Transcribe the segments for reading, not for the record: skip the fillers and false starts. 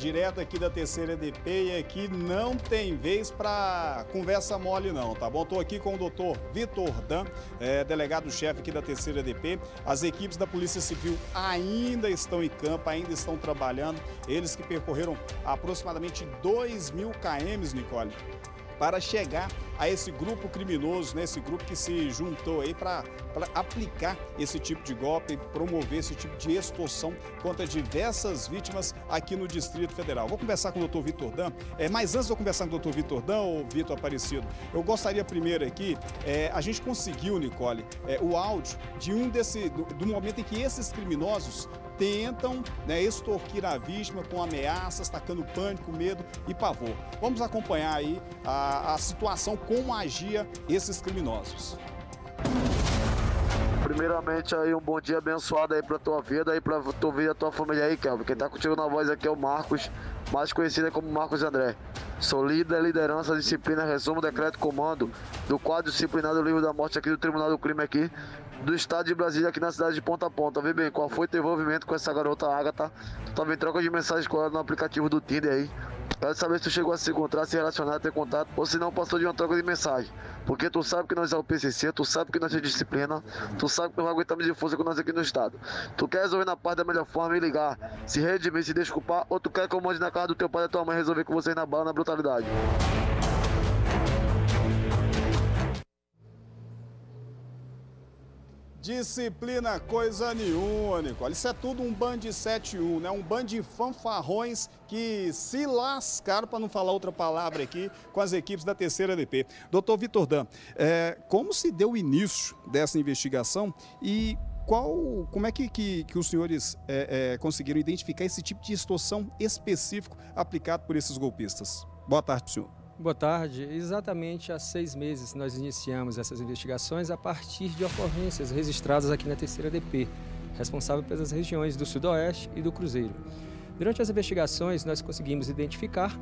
direto aqui da terceira EDP, e aqui não tem vez para conversa mole não, tá bom? Estou aqui com o doutor Vitor Dan, delegado-chefe aqui da terceira EDP. As equipes da Polícia Civil ainda estão em campo, ainda estão trabalhando. Eles que percorreram aproximadamente 2.000 km, Nicole, para chegar a esse grupo criminoso, né? Esse grupo que se juntou aí para aplicar esse tipo de golpe, promover esse tipo de extorsão contra diversas vítimas aqui no Distrito Federal. Vou conversar com o doutor Vitor Dan, mas antes de eu conversar com o doutor Vitor Dan, ou Vitor Aparecido, eu gostaria primeiro aqui, a gente conseguiu, Nicole, o áudio de do momento em que esses criminosos tentam, né, extorquir a vítima com ameaças, tacando pânico, medo e pavor. Vamos acompanhar aí a situação, como agia esses criminosos. Primeiramente aí um bom dia abençoado aí pra tua vida e pra tua vida e a tua família aí, Kelvin. Quem tá contigo na voz aqui é o Marcos, mais conhecido como Marcos André. Sou líder, liderança, disciplina, resumo, decreto, comando do quadro disciplinar do livro da morte aqui do Tribunal do Crime aqui do estado de Brasília, aqui na cidade de Ponta a Ponta. Vê bem, qual foi teu envolvimento com essa garota Agatha? Tu tava em troca de mensagens com ela no aplicativo do Tinder aí. Quero saber se tu chegou a se encontrar, se relacionar, ter contato, ou se não passou de uma troca de mensagem. Porque tu sabe que nós é o PCC, tu sabe que nós é disciplina, tu sabe que nós aguentamos de força com nós aqui no estado. Tu quer resolver na paz da melhor forma e ligar, se redimir, se desculpar, ou tu quer que eu mande na casa do teu pai e da tua mãe resolver com vocês na bala, na brutalidade? Disciplina coisa nenhuma, Nicole. Isso é tudo um bando de 7-1, né? Um bando de fanfarrões que se lascaram, para não falar outra palavra aqui, com as equipes da terceira EDP. Doutor Vitor Dan, como se deu o início dessa investigação e como é que os senhores conseguiram identificar esse tipo de extorsão específico aplicado por esses golpistas? Boa tarde, senhor. Boa tarde. Exatamente há 6 meses nós iniciamos essas investigações a partir de ocorrências registradas aqui na terceira EDP, responsável pelas regiões do Sudoeste e do Cruzeiro. Durante as investigações nós conseguimos identificar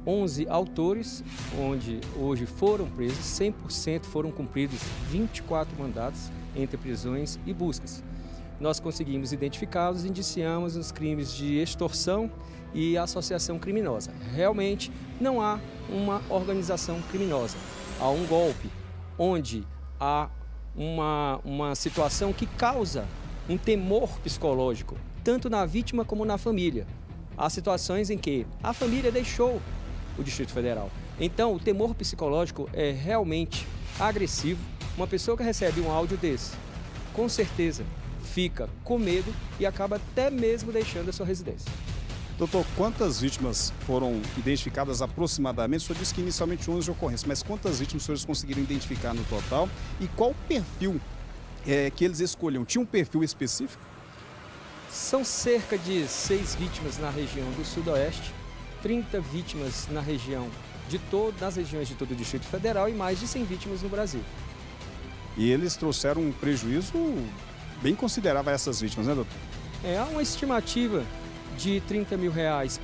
11 autores, onde hoje foram presos, 100% foram cumpridos 24 mandados entre prisões e buscas. Nós conseguimos identificá-los e indiciamos os crimes de extorsão e associação criminosa. Realmente não há uma organização criminosa. Há um golpe onde há uma situação que causa um temor psicológico, tanto na vítima como na família. Há situações em que a família deixou o Distrito Federal. Então, o temor psicológico é realmente agressivo. Uma pessoa que recebe um áudio desse, com certeza, fica com medo e acaba até mesmo deixando a sua residência. Doutor, quantas vítimas foram identificadas aproximadamente? O senhor disse que inicialmente 11 ocorrências, mas quantas vítimas os senhores conseguiram identificar no total? E qual o perfil que eles escolheram? Tinha um perfil específico? São cerca de 6 vítimas na região do Sudoeste, 30 vítimas nas regiões de todo o Distrito Federal e mais de 100 vítimas no Brasil. E eles trouxeram um prejuízo bem considerável a essas vítimas, né, doutor? Há uma estimativa de R$30 mil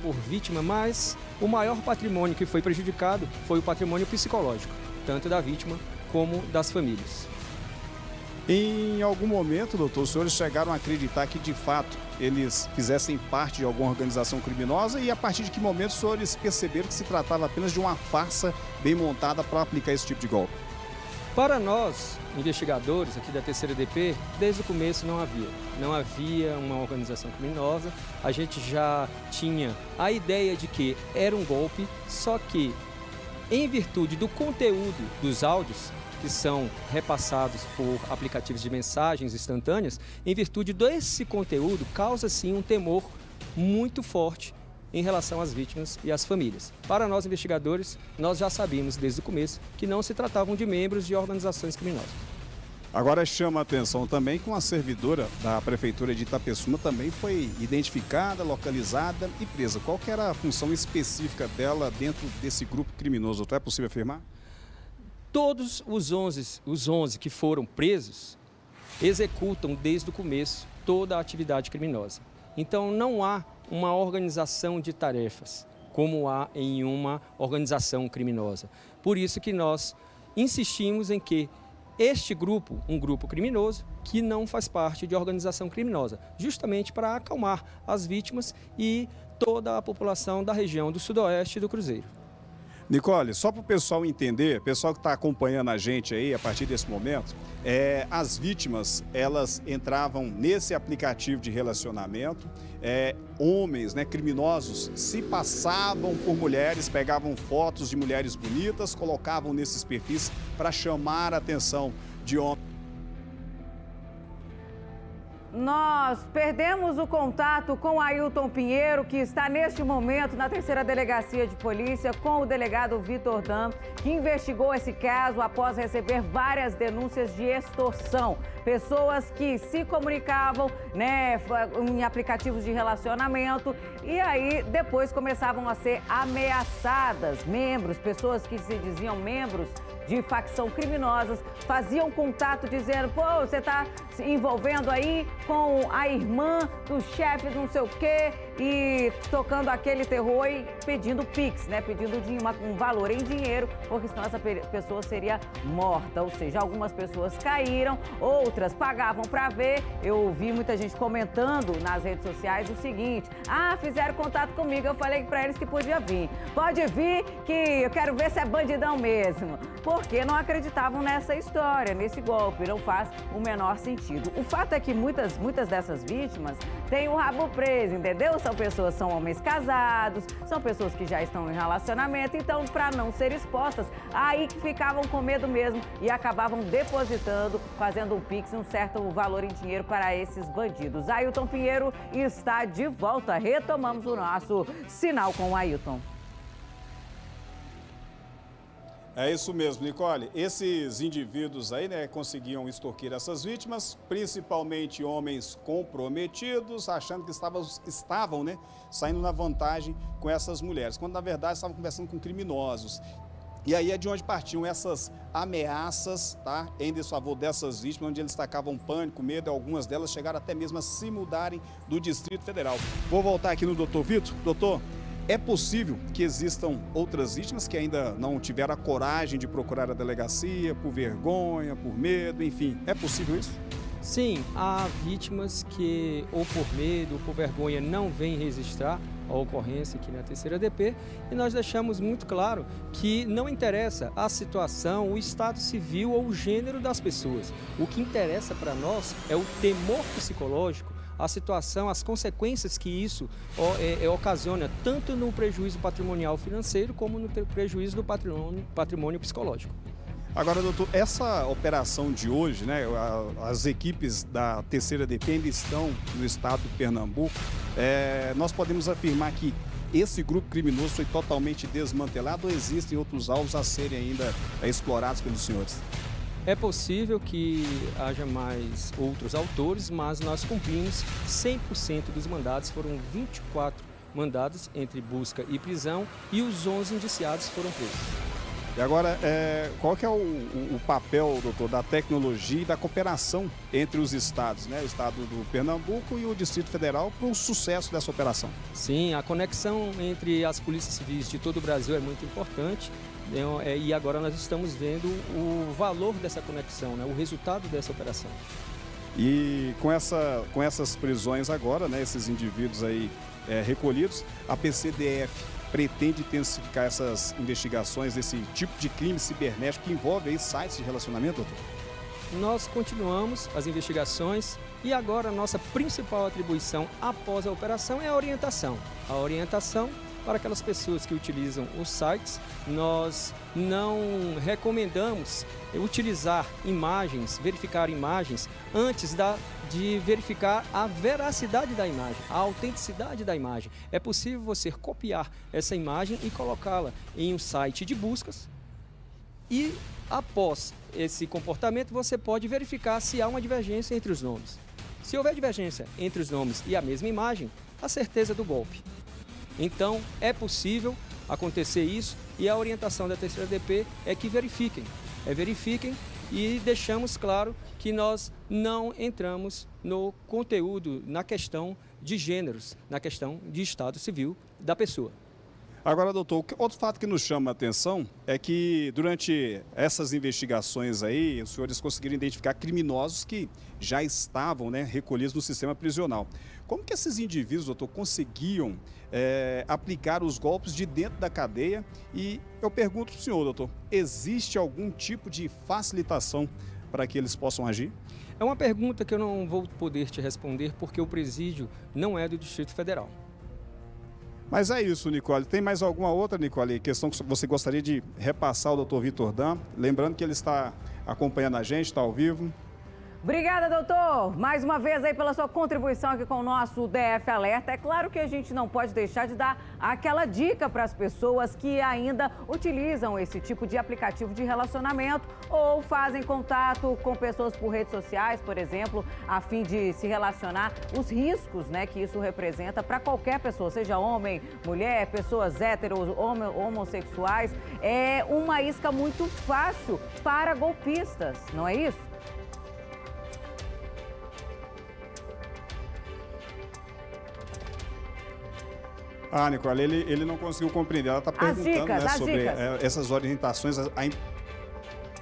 por vítima, mas o maior patrimônio que foi prejudicado foi o patrimônio psicológico, tanto da vítima como das famílias. Em algum momento, doutor, os senhores chegaram a acreditar que, de fato, eles fizessem parte de alguma organização criminosa e a partir de que momento os senhores perceberam que se tratava apenas de uma farsa bem montada para aplicar esse tipo de golpe? Para nós, investigadores aqui da terceira EDP, desde o começo não havia uma organização criminosa. A gente já tinha a ideia de que era um golpe, só que em virtude do conteúdo dos áudios, que são repassados por aplicativos de mensagens instantâneas, em virtude desse conteúdo, causa sim um temor muito forte em relação às vítimas e às famílias. Para nós investigadores, nós já sabíamos desde o começo que não se tratavam de membros de organizações criminosas. Agora chama a atenção também que uma servidora da Prefeitura de Itapecuma também foi identificada, localizada e presa. Qual que era a função específica dela dentro desse grupo criminoso? É possível afirmar? Todos os 11 que foram presos executam desde o começo toda a atividade criminosa. Então não há uma organização de tarefas, como há em uma organização criminosa. Por isso que nós insistimos em que este grupo, um grupo criminoso, que não faz parte de organização criminosa, justamente para acalmar as vítimas e toda a população da região do Sudoeste e do Cruzeiro. Nicole, só para o pessoal entender, pessoal que está acompanhando a gente aí a partir desse momento, as vítimas, elas entravam nesse aplicativo de relacionamento, homens, né, criminosos, se passavam por mulheres, pegavam fotos de mulheres bonitas, colocavam nesses perfis para chamar a atenção de homens. Nós perdemos o contato com o Ailton Pinheiro, que está neste momento na 3ª Delegacia de Polícia, com o delegado Vitor Dan, que investigou esse caso após receber várias denúncias de extorsão. Pessoas que se comunicavam, né, em aplicativos de relacionamento e aí depois começavam a ser ameaçadas. Pessoas que se diziam membros de facção criminosas, faziam contato dizendo, pô, você está se envolvendo aí com a irmã do chefe não sei o quê, e tocando aquele terror e pedindo Pix, né? Pedindo um valor em dinheiro, porque senão essa pessoa seria morta. Ou seja, algumas pessoas caíram, outras pagavam para ver. Eu ouvi muita gente comentando nas redes sociais o seguinte, fizeram contato comigo, eu falei para eles que podia vir. Pode vir que eu quero ver se é bandidão mesmo. Porque não acreditavam nessa história, nesse golpe, não faz o menor sentido. O fato é que muitas dessas vítimas têm o rabo preso, entendeu? São homens casados, são pessoas que já estão em relacionamento, então, para não ser expostas, aí que ficavam com medo mesmo e acabavam depositando, fazendo um Pix, um certo valor em dinheiro para esses bandidos. Ailton Pinheiro está de volta. Retomamos o nosso sinal com o Ailton. É isso mesmo, Nicole. Esses indivíduos aí, né, conseguiam extorquir essas vítimas, principalmente homens comprometidos, achando que estavam, né, saindo na vantagem com essas mulheres, quando na verdade estavam conversando com criminosos. E aí é de onde partiam essas ameaças, tá, em desfavor dessas vítimas, onde eles tacavam pânico, medo, e algumas delas chegaram até mesmo a se mudarem do Distrito Federal. Vou voltar aqui no doutor Vitor. Doutor, é possível que existam outras vítimas que ainda não tiveram a coragem de procurar a delegacia por vergonha, por medo, enfim. É possível isso? Sim, há vítimas que ou por medo ou por vergonha não vêm registrar a ocorrência aqui na 3ª DP e nós deixamos muito claro que não interessa a situação, o estado civil ou o gênero das pessoas. O que interessa para nós é o temor psicológico, a situação, as consequências que isso ocasiona, tanto no prejuízo patrimonial financeiro, como no prejuízo do patrimônio psicológico. Agora, doutor, essa operação de hoje, né, as equipes da 3ª DP ainda estão no estado do Pernambuco, nós podemos afirmar que esse grupo criminoso foi totalmente desmantelado ou existem outros alvos a serem ainda explorados pelos senhores? É possível que haja mais outros autores, mas nós cumprimos 100% dos mandados, foram 24 mandados entre busca e prisão e os 11 indiciados foram presos. E agora, qual que é o papel, doutor, da tecnologia e da cooperação entre os estados, né? O estado do Pernambuco e o Distrito Federal para o sucesso dessa operação? Sim, a conexão entre as polícias civis de todo o Brasil é muito importante. E agora nós estamos vendo o valor dessa conexão, né? O resultado dessa operação. E com essas prisões agora, né, esses indivíduos aí recolhidos, a PCDF pretende intensificar essas investigações desse tipo de crime cibernético que envolve aí sites de relacionamento, doutor? Nós continuamos as investigações e agora a nossa principal atribuição após a operação é a orientação. A orientação para aquelas pessoas que utilizam os sites, nós não recomendamos utilizar imagens, verificar imagens antes de verificar a veracidade da imagem, a autenticidade da imagem. É possível você copiar essa imagem e colocá-la em um site de buscas e após esse comportamento você pode verificar se há uma divergência entre os nomes. Se houver divergência entre os nomes e a mesma imagem, a certeza do golpe. Então, é possível acontecer isso e a orientação da 3ª DP é que verifiquem. Verifiquem e deixamos claro que nós não entramos no conteúdo, na questão de gêneros, na questão de estado civil da pessoa. Agora, doutor, outro fato que nos chama a atenção é que durante essas investigações aí, os senhores conseguiram identificar criminosos que já estavam, né, recolhidos no sistema prisional. Como que esses indivíduos, doutor, conseguiam aplicar os golpes de dentro da cadeia? E eu pergunto para o senhor, doutor, existe algum tipo de facilitação para que eles possam agir? É uma pergunta que eu não vou poder te responder porque o presídio não é do Distrito Federal. Mas é isso, Nicole. Tem mais alguma outra, Nicole, questão que você gostaria de repassar ao doutor Vitor Dan? Lembrando que ele está acompanhando a gente, está ao vivo. Obrigada, doutor. Mais uma vez aí pela sua contribuição aqui com o nosso DF Alerta. É claro que a gente não pode deixar de dar aquela dica para as pessoas que ainda utilizam esse tipo de aplicativo de relacionamento ou fazem contato com pessoas por redes sociais, por exemplo, a fim de se relacionar, os riscos, né, que isso representa para qualquer pessoa, seja homem, mulher, pessoas héteros, homossexuais. É uma isca muito fácil para golpistas, não é isso? Ah, Nicole, ele não conseguiu compreender. Ela está perguntando, né, sobre essas orientações,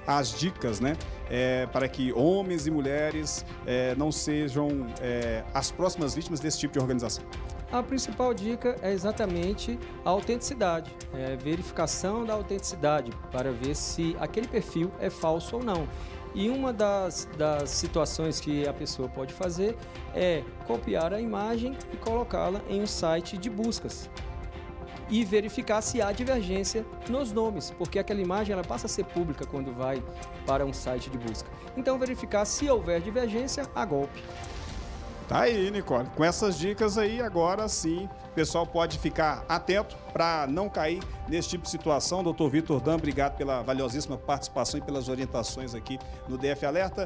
as dicas, né, para que homens e mulheres não sejam as próximas vítimas desse tipo de organização. A principal dica é exatamente a autenticidade, verificação da autenticidade, para ver se aquele perfil é falso ou não. E uma das situações que a pessoa pode fazer é copiar a imagem e colocá-la em um site de buscas e verificar se há divergência nos nomes, porque aquela imagem ela passa a ser pública quando vai para um site de busca. Então, verificar se houver divergência, há golpe. Tá aí, Nicole. Com essas dicas aí, agora sim, o pessoal pode ficar atento para não cair nesse tipo de situação. Doutor Vitor Dan, obrigado pela valiosíssima participação e pelas orientações aqui no DF Alerta.